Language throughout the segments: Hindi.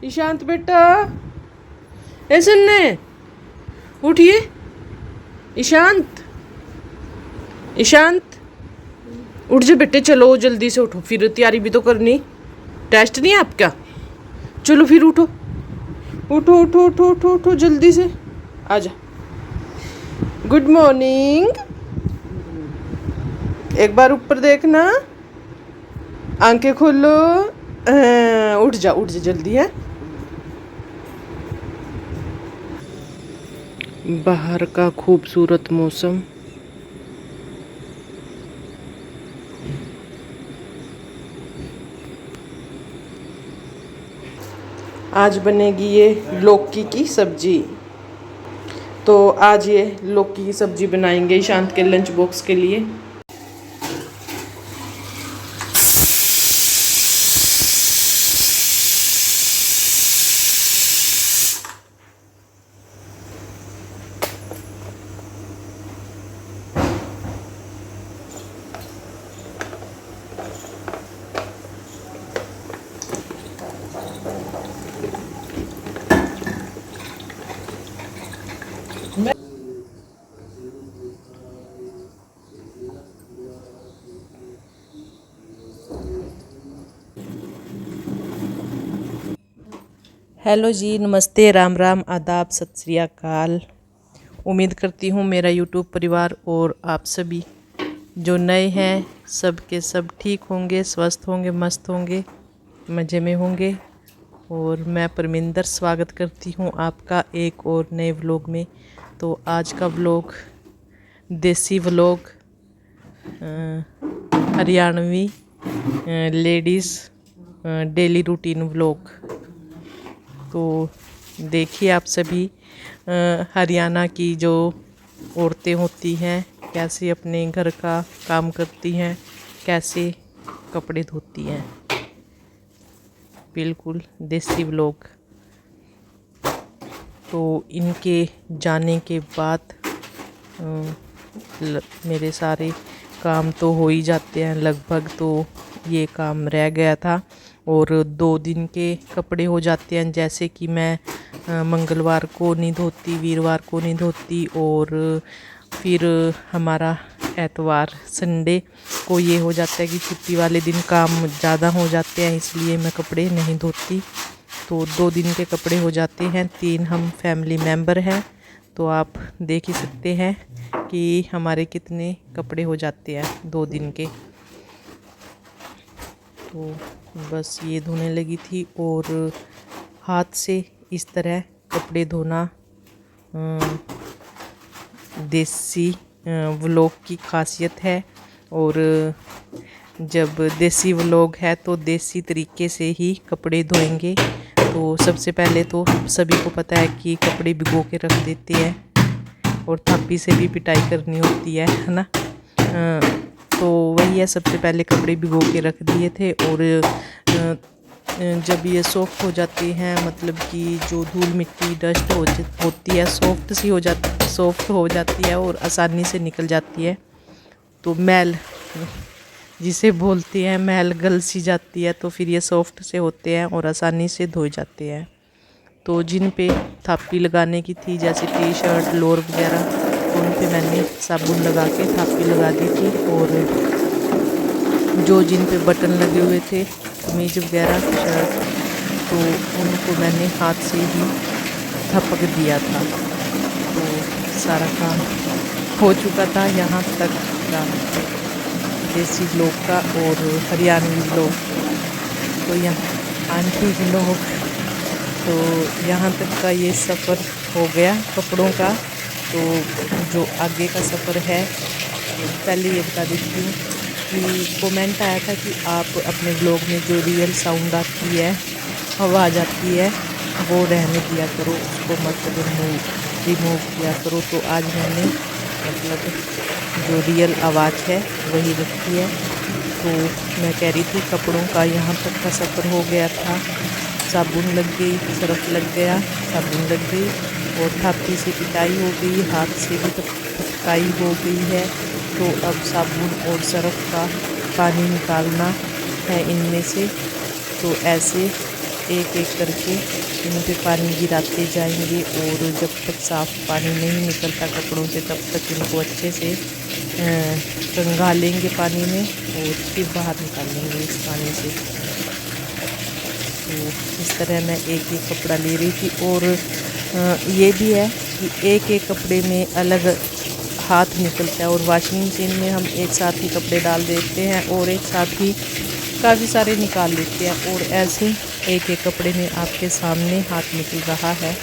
ईशांत बेटा, ऐसे ने उठिए। ईशांत, ईशांत उठ जा बेटे, चलो जल्दी से उठो, फिर तैयारी भी तो करनी। टेस्ट नहीं है आपका? चलो फिर उठो उठो उठो उठो उठो उठो जल्दी से आ जा। Good morning. एक बार ऊपर देखना, आंखें खोलो। उठ जा जल्दी है। बाहर का खूबसूरत मौसम। आज बनेगी ये लौकी की सब्जी। तो आज ये लौकी की सब्जी बनाएंगे ईशांत के लंच बॉक्स के लिए। हेलो जी, नमस्ते, राम राम, आदाब, सत श्री अकाल। उम्मीद करती हूँ मेरा यूट्यूब परिवार और आप सभी जो नए हैं सब के सब ठीक होंगे, स्वस्थ होंगे, मस्त होंगे, मज़े में होंगे। और मैं परमिंदर स्वागत करती हूँ आपका एक और नए व्लॉग में। तो आज का व्लॉग देसी vlog, Haryanvi ladies daily routine vlog. तो देखिए आप सभी हरियाणा की जो औरतें होती हैं कैसे अपने घर का काम करती हैं, कैसे कपड़े धोती हैं। बिल्कुल देसी व्लॉग। तो इनके जाने के बाद मेरे सारे काम तो हो ही जाते हैं लगभग। तो ये काम रह गया था और 2 दिन के कपड़े हो जाते हैं। जैसे कि मैं मंगलवार को नहीं धोती, वीरवार को नहीं धोती, और फिर हमारा एतवार संडे को ये हो जाता है कि छुट्टी वाले दिन काम ज़्यादा हो जाते हैं, इसलिए मैं कपड़े नहीं धोती। तो 2 दिन के कपड़े हो जाते हैं। 3 हम फैमिली मेम्बर हैं, तो आप देख ही सकते हैं कि हमारे कितने कपड़े हो जाते हैं 2 दिन के। तो बस ये धोने लगी थी और हाथ से इस तरह कपड़े धोना देसी व्लॉग की खासियत है। और जब देसी व्लॉग है तो देसी तरीके से ही कपड़े धोएंगे। तो सबसे पहले तो सभी को पता है कि कपड़े भिगो के रख देते हैं और थापी से भी पिटाई करनी होती है ना। तो वही है, सबसे पहले कपड़े भिगो के रख दिए थे। और जब ये सॉफ्ट हो जाते हैं, मतलब कि जो धूल मिट्टी डस्ट होती है सॉफ्ट हो जाती है और आसानी से निकल जाती है। तो मैल जिसे बोलते हैं, मैल गल सी जाती है, तो फिर ये सॉफ्ट से होते हैं और आसानी से धोए जाते हैं। तो जिन पे थापी लगाने की थी, जैसे टी शर्ट लोअर वगैरह, उन पे मैंने साबुन लगा के थापी लगा दी थी। और जो जिन पे बटन लगे हुए थे, कमीज वगैरह शर्ट, तो उनको मैंने हाथ से ही थपक दिया था। तो सारा काम हो चुका था यहाँ तक का देसी लोग का और हरियाणवी लोग। तो यहाँ आंटी लोग, तो यहाँ तक का ये सफ़र हो गया कपड़ों का। तो जो आगे का सफ़र है, पहले ये बता देती हूँ कि कमेंट आया था कि आप अपने ब्लॉग में जो रियल साउंड आती है, आवाज़ आती है, वो रहने दिया करो, उसको मत रिमूव किया करो। तो आज मैंने मतलब जो रियल आवाज़ है वही रखी है। तो मैं कह रही थी कपड़ों का यहाँ तक का सफ़र हो गया था। साबुन लग गई, सर्फ लग गया, साबुन लग गई और थापी से पिटाई हो गई, हाथ से भी पिटाई हो गई है। तो अब साबुन और सर्फ का पानी निकालना है इनमें से। तो ऐसे एक एक करके इन पे पानी गिराते जाएंगे और जब तक साफ़ पानी नहीं निकलता कपड़ों से तब तक इनको अच्छे से कंघालेंगे पानी में और फिर बाहर निकालेंगे इस पानी से। तो इस तरह मैं एक एक कपड़ा ले रही थी। और ये भी है कि एक एक कपड़े में अलग हाथ निकलता है और वॉशिंग मशीन में हम एक साथ ही कपड़े डाल देते हैं और एक साथ ही काफ़ी सारे निकाल लेते हैं, और ऐसे एक एक कपड़े में आपके सामने हाथ निकल रहा है।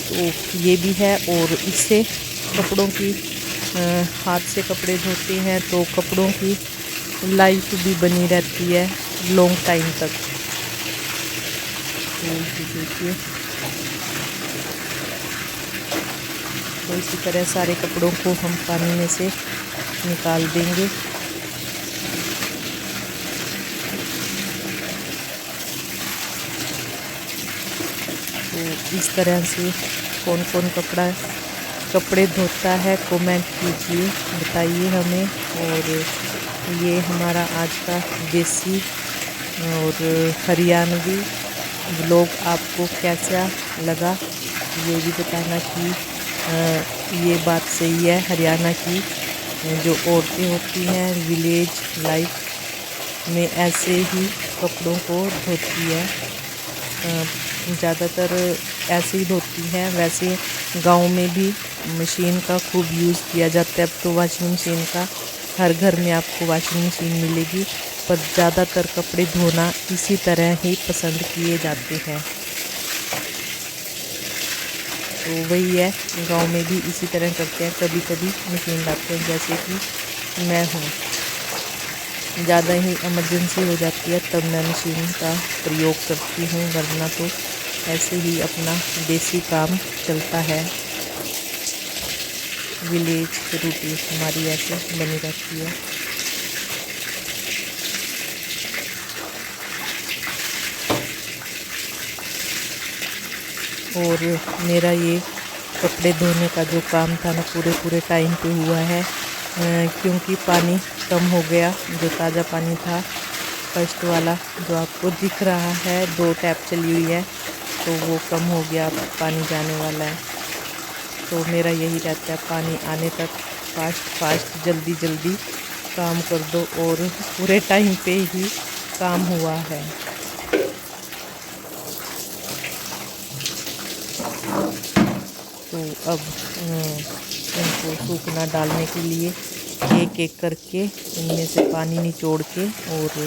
तो ये भी है। और इससे कपड़ों की हाथ से कपड़े धोते हैं तो कपड़ों की लाइफ भी बनी रहती है लॉन्ग टाइम तक। तो देखिए, तो इसी तरह सारे कपड़ों को हम पानी में से निकाल देंगे। तो इस तरह से कौन कौन कपड़े धोता है कमेंट कीजिए, बताइए हमें। और ये हमारा आज का देसी और हरियाणवी व्लॉग आपको कैसा लगा ये भी बताना कि ये बात सही है। हरियाणा की जो औरतें होती हैं विलेज लाइफ में ऐसे ही कपड़ों को धोती है, ज़्यादातर ऐसे ही धोती हैं। वैसे गांव में भी मशीन का खूब यूज़ किया जाता है। अब तो वॉशिंग मशीन का हर घर में आपको वॉशिंग मशीन मिलेगी, पर ज़्यादातर कपड़े धोना इसी तरह ही पसंद किए जाते हैं। तो वही है, गांव में भी इसी तरह करते हैं। कभी कभी मशीन लाते हैं, जैसे कि मैं हूँ, ज़्यादा ही इमरजेंसी हो जाती है तब मैं मशीन का प्रयोग करती हूँ, वरना तो ऐसे ही अपना देसी काम चलता है। विलेज रूटीन हमारी ऐसे बनी रहती है। और मेरा ये कपड़े धोने का जो काम था ना पूरे टाइम पे हुआ है, क्योंकि पानी कम हो गया। जो ताज़ा पानी था फर्स्ट वाला जो आपको दिख रहा है 2 टैप चली हुई है, तो वो कम हो गया, अब पानी जाने वाला है। तो मेरा यही रहता है पानी आने तक फास्ट जल्दी काम कर दो, और पूरे टाइम पे ही काम हुआ है। तो अब इनको सूखना डालने के लिए एक एक करके इनमें से पानी निचोड़ के और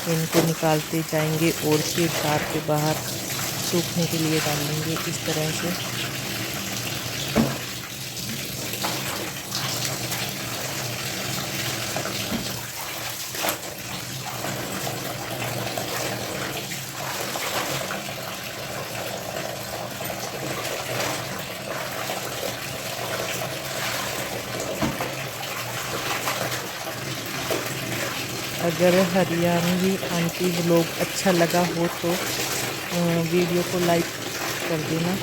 इनको निकालते जाएंगे और फिर तार के बाहर सूखने के लिए डालेंगे इस तरह से। अगर हरियाणवी आंटी व्लॉग अच्छा लगा हो तो वीडियो को लाइक कर देना।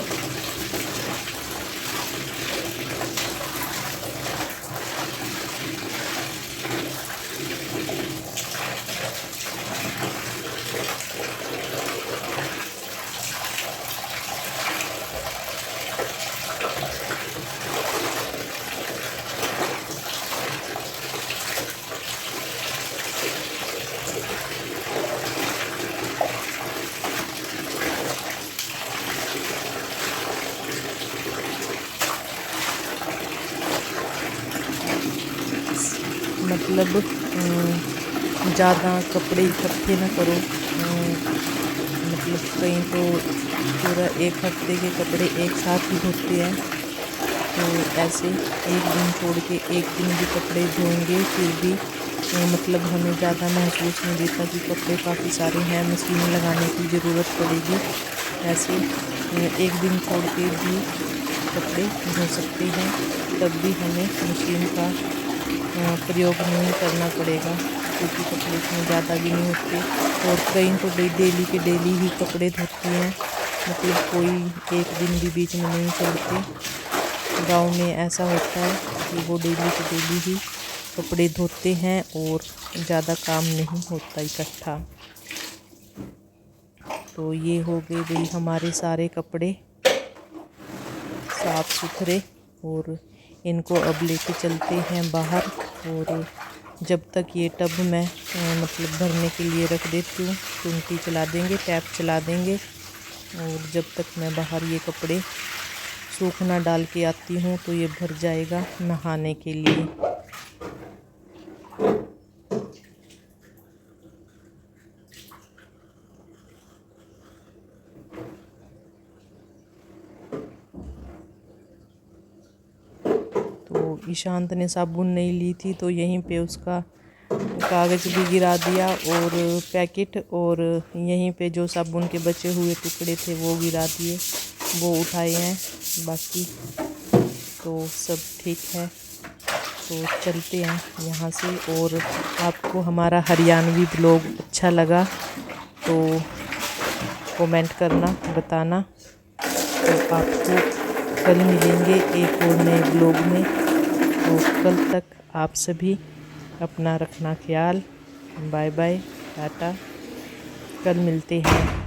मतलब ज़्यादा कपड़े इकट्ठे ना करो, मतलब कहीं तो पूरा 1 हफ्ते के कपड़े एक साथ ही धोते हैं, तो ऐसे एक दिन छोड़ के एक दिन भी कपड़े धोएंगे फिर भी मतलब हमें ज़्यादा महसूस नहीं देता कि कपड़े काफ़ी सारे हैं, मशीन लगाने की ज़रूरत पड़ेगी। ऐसे एक दिन छोड़ के भी कपड़े धो सकते हैं, तब भी हमें मशीन का प्रयोग नहीं करना पड़ेगा, क्योंकि कपड़े इतने ज़्यादा भी नहीं होते। और कई तो डेली के डेली ही कपड़े धोती हैं, मतलब कोई एक दिन भी बीच में नहीं छोड़ते। गांव में ऐसा होता है कि वो डेली के डेली ही कपड़े धोते हैं और ज़्यादा काम नहीं होता इकट्ठा। तो ये हो गए भाई हमारे सारे कपड़े साफ़ सुथरे, और इनको अब लेके चलते हैं बाहर। और जब तक ये टब मैं मतलब भरने के लिए रख देती हूँ, टंकी चला देंगे, टैप चला देंगे, और जब तक मैं बाहर ये कपड़े सूखना डाल के आती हूँ तो ये भर जाएगा नहाने के लिए। तो ईशांत ने साबुन नहीं ली थी तो यहीं पे उसका कागज़ भी गिरा दिया और पैकेट, और यहीं पे जो साबुन के बचे हुए टुकड़े थे वो गिरा दिए, वो उठाए हैं। बाकी तो सब ठीक है, तो चलते हैं यहाँ से। और आपको हमारा हरियाणवी ब्लॉग अच्छा लगा तो कमेंट करना, बताना। तो आपको कल मिलेंगे एक और नए ब्लॉग में। तो कल तक आप सभी अपना रखना ख्याल। बाय बाय, टाटा, कल मिलते हैं।